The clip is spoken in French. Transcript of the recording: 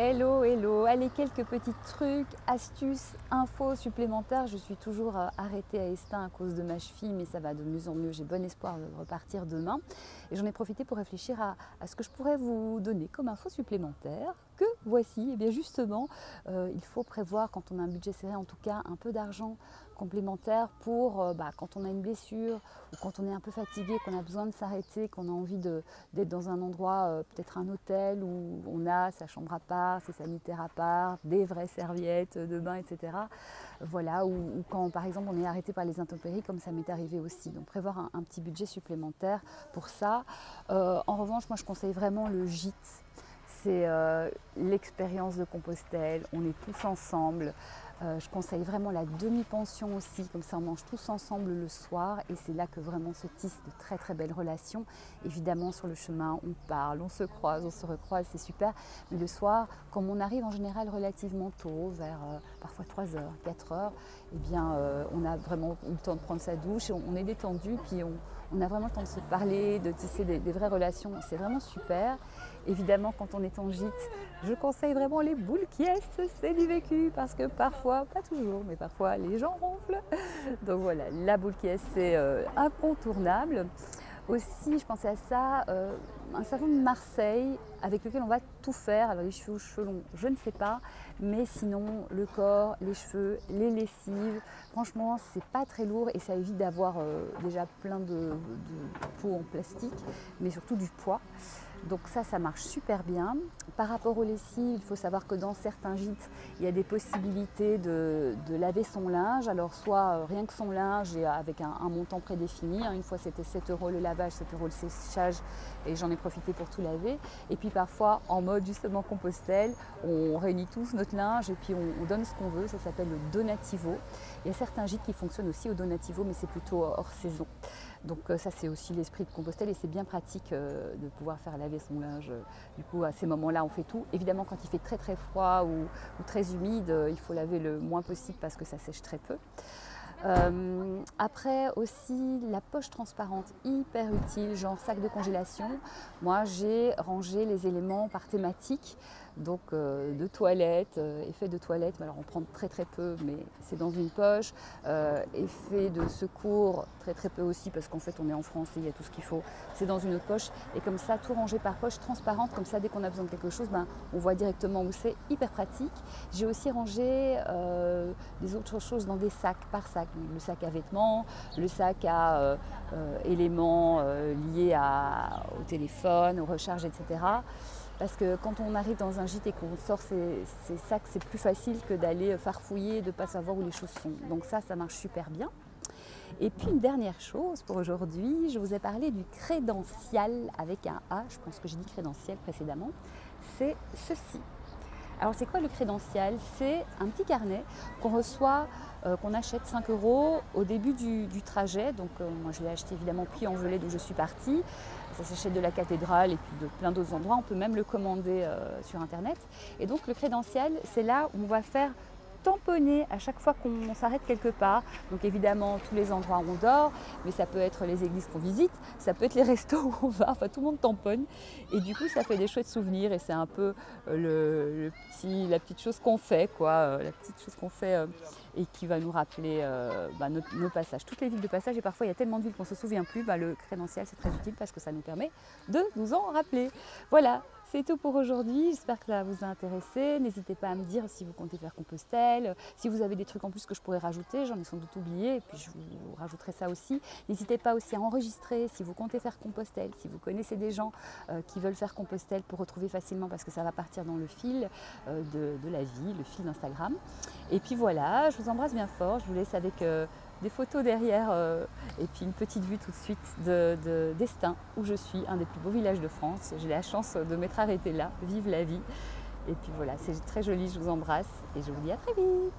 Hello, hello. Allez, quelques petits trucs, astuces, infos supplémentaires. Je suis toujours arrêtée à Estaing à cause de ma cheville, mais ça va de mieux en mieux. J'ai bon espoir de repartir demain. Et j'en ai profité pour réfléchir à ce que je pourrais vous donner comme info supplémentaire. Que voici, et bien justement, il faut prévoir quand on a un budget serré, en tout cas un peu d'argent complémentaire pour quand on a une blessure ou quand on est un peu fatigué, qu'on a besoin de s'arrêter, qu'on a envie d'être dans un endroit, peut-être un hôtel où on a sa chambre à part, ses sanitaires à part, des vraies serviettes de bain, etc. Voilà, ou quand par exemple on est arrêté par les intempéries, comme ça m'est arrivé aussi. Donc prévoir un petit budget supplémentaire pour ça. En revanche, moi je conseille vraiment le gîte. C'est l'expérience de Compostelle, on est tous ensemble. Je conseille vraiment la demi-pension aussi, comme ça on mange tous ensemble le soir et c'est là que vraiment se tissent de très très belles relations. Évidemment sur le chemin on parle, on se croise, on se recroise, c'est super. Mais le soir, comme on arrive en général relativement tôt, vers parfois 3h, 4h, eh bien on a vraiment eu le temps de prendre sa douche, on est détendu, puis on a vraiment le temps de se parler, de tisser des vraies relations, c'est vraiment super. Évidemment, quand on est en gîte, je conseille vraiment les boules qui est, c'est du vécu, parce que parfois, pas toujours, mais parfois les gens ronflent. Donc voilà, la boule qui est, c'est incontournable. Aussi, je pensais à ça, un savon de Marseille avec lequel on va tout faire. Alors les cheveux ou cheveux longs, je ne sais pas, mais sinon le corps, les cheveux, les lessives, franchement c'est pas très lourd et ça évite d'avoir déjà plein de peau en plastique, mais surtout du poids. Donc ça marche super bien. Par rapport aux lessives, il faut savoir que dans certains gîtes, il y a des possibilités de laver son linge. Alors soit rien que son linge et avec un montant prédéfini. Une fois c'était 7 € le lavage, 7 € le séchage et j'en ai profité pour tout laver. Et puis parfois en mode justement Compostelle, on réunit tous notre linge et puis on donne ce qu'on veut. Ça s'appelle le donativo. Il y a certains gîtes qui fonctionnent aussi au donativo, mais c'est plutôt hors saison. Donc ça c'est aussi l'esprit de Compostelle et c'est bien pratique de pouvoir faire laver son linge. Du coup à ces moments-là on fait tout. Évidemment quand il fait très très froid ou très humide, il faut laver le moins possible parce que ça sèche très peu. Après aussi la poche transparente, hyper utile, genre sac de congélation. Moi j'ai rangé les éléments par thématique, donc de toilette, effet de toilette, alors on prend très très peu mais c'est dans une poche, effet de secours très très peu aussi parce qu'en fait on est en France et il y a tout ce qu'il faut, c'est dans une autre poche et comme ça tout rangé par poche transparente, comme ça dès qu'on a besoin de quelque chose, on voit directement où c'est, hyper pratique. J'ai aussi rangé des autres choses dans des sacs par sac. Le sac à vêtements, le sac à éléments liés au téléphone, aux recharges, etc. Parce que quand on arrive dans un gîte et qu'on sort ces sacs, c'est plus facile que d'aller farfouiller, de ne pas savoir où les choses sont. Donc ça marche super bien. Et puis une dernière chose pour aujourd'hui, je vous ai parlé du crédential avec un A, je pense que j'ai dit crédentiel précédemment, c'est ceci. Alors c'est quoi le crédential? C'est un petit carnet qu'on reçoit, qu'on achète 5 € au début du trajet. Donc moi je l'ai acheté évidemment Puy-en-Velay d'où je suis partie. Ça s'achète de la cathédrale et puis de plein d'autres endroits. On peut même le commander sur internet. Et donc le crédential, c'est là où on va faire tamponner à chaque fois qu'on s'arrête quelque part. Donc évidemment tous les endroits où on dort, mais ça peut être les églises qu'on visite, ça peut être les restos où on va, enfin tout le monde tamponne. Et du coup ça fait des chouettes souvenirs et c'est un peu la petite chose qu'on fait, quoi, la petite chose qu'on fait et qui va nous rappeler nos passages. Toutes les villes de passage et parfois il y a tellement de villes qu'on ne se souvient plus, le crédential c'est très utile parce que ça nous permet de nous en rappeler. Voilà. C'est tout pour aujourd'hui, j'espère que ça vous a intéressé. N'hésitez pas à me dire si vous comptez faire Compostelle, si vous avez des trucs en plus que je pourrais rajouter, j'en ai sans doute oublié et puis je vous rajouterai ça aussi. N'hésitez pas aussi à enregistrer si vous comptez faire Compostelle, si vous connaissez des gens qui veulent faire Compostelle pour retrouver facilement parce que ça va partir dans le fil de la vie, le fil d'Instagram. Et puis voilà, je vous embrasse bien fort, je vous laisse avec des photos derrière et puis une petite vue tout de suite d'Estaing où je suis, un des plus beaux villages de France. J'ai la chance de m'être arrêtée là, vive la vie. Et puis voilà, c'est très joli, je vous embrasse et je vous dis à très vite.